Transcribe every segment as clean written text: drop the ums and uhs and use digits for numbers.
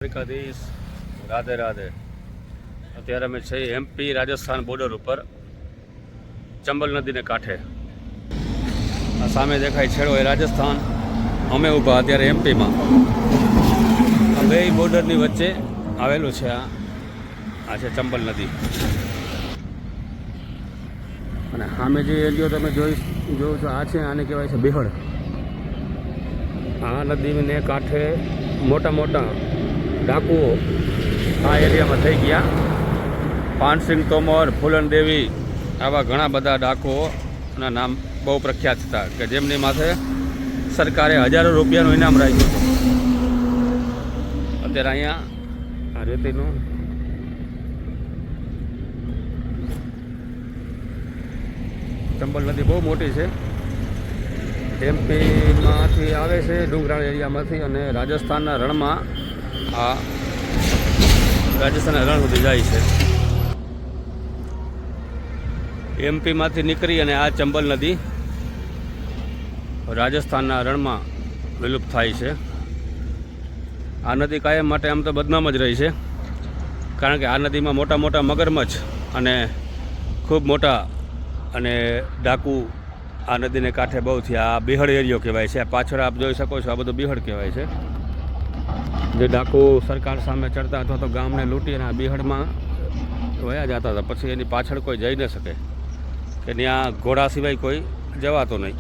દ્વારકાધીશ રાધે રાધે। અત્યારે અમે છીએ એમપી રાજસ્થાન બોર્ડર ઉપર ચંબલ નદીને કાંઠે। આ સામે દેખાય છેડો એ રાજસ્થાન, અમે ઊભા અત્યારે એમપીમાં। આ બે બોર્ડરની વચ્ચે આવેલું છે આ છે ચંબલ નદી। અને સામે જે એરિયો તમે જોવો છો આ છે, આને કહેવાય છે બેહડ। આ નદીને કાંઠે મોટા મોટા ડાકુઓ આ એરિયામાં થઈ ગયા। પાનસિંગ તોમર, ફૂલન દેવી, આવા ઘણા બધા ડાકુઓના નામ બહુ પ્રખ્યાત હતા કે જેમની માથે સરકારે હજારો રૂપિયાનું ઇનામ રાખ્યું હતું। અત્યારે અહીંયા આ રેતીનું ચંબલ નદી બહુ મોટી છે, એમપીમાંથી આવે છે ડુંગરાળ એરિયામાંથી, અને રાજસ્થાનના રણમાં આ રાજસ્થાનના રણ સુધી જાય છે। એમપીમાંથી નીકળી અને આ ચંબલ નદી રાજસ્થાનના રણમાં વિલુપ્ત થાય છે। આ નદી કાયમ માટે આમ તો બદનામ જ રહી છે, કારણ કે આ નદીમાં મોટા મોટા મગરમચ્છ અને ખૂબ મોટા અને ડાકુ આ નદીને કાંઠે બહુ થયા। આ બિહડ એરિયો કહેવાય છે, પાછળ આપ જોઈ શકો છો આ બધું બિહડ કહેવાય છે। જે ડાકુ સરકાર સામે ચડતા અથવા તો ગામને લૂંટી અને આ બિહડમાં વયા જતા હતા, પછી એની પાછળ કોઈ જઈ ન શકે કે ત્યાં ઘોડા સિવાય કોઈ જવાતો નહીં।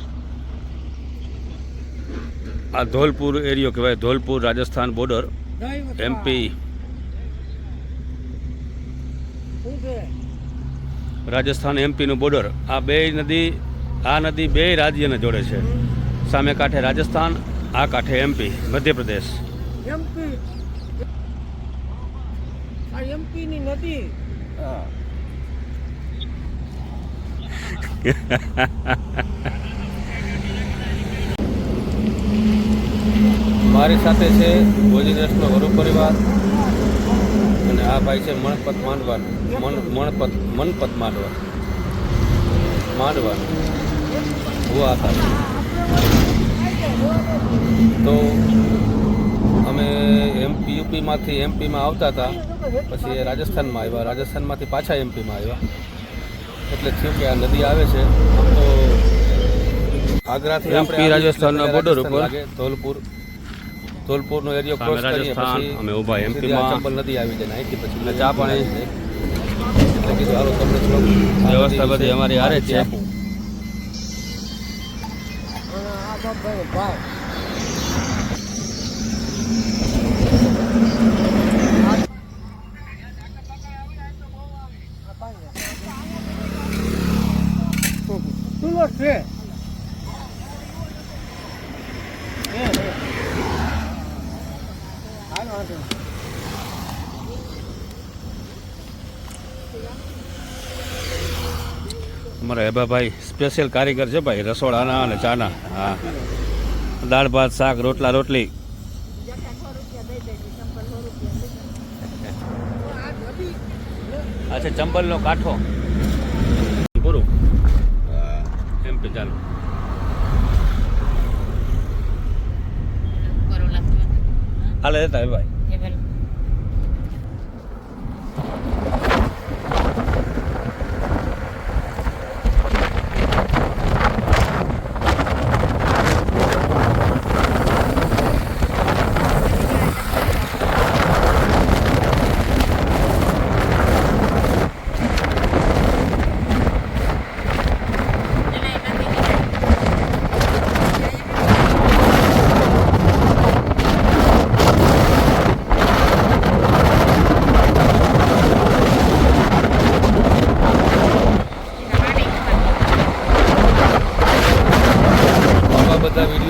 આ ધોલપુર એરિયો કહેવાય, ધોલપુર રાજસ્થાન બોર્ડર, એમપી રાજસ્થાન એમપીનું બોર્ડર। આ નદી બે રાજ્યને જોડે છે। સામે કાંઠે રાજસ્થાન, આ કાંઠે એમપી મધ્યપ્રદેશ। એમપીની નદી મારી સાથે છે ભોજી દેશનો વરુ પરિવાર, અને આ ભાઈ છે મનપત માંડવા હુઆ હતા। તો અમે યુપીમાંથી એમપીમાં આવતા હતા, પછી રાજસ્થાનમાં આવ્યા, રાજસ્થાનમાંથી પાછા એમપીમાં આવ્યા। એટલે થયું કે આ નદી આવે છે તો આગ્રાથી એમપી રાજસ્થાનના બોર્ડર ઉપર ધોલપુરનો એરિયો ક્રોસ કરીએ પછી અમે ઊભા એમપીમાં ચંબલ નદી આવી જાય, અહીંથી પછી ચા પાણી એટલે કીધું હાલો તમને થોડું વ્યવસ્થા બધી અમારી હારે જ છે। અમારા હેબાભાઈ સ્પેશિયલ કારીગર છે ભાઈ, રસોડાના અને ચાના। હા, દાળ ભાત શાક રોટલા રોટલી। આ છે ચંબલનો કાંઠો પૂરું એમપી। ચાલો હાલે જતા ભાઈ। બધા વિડીયો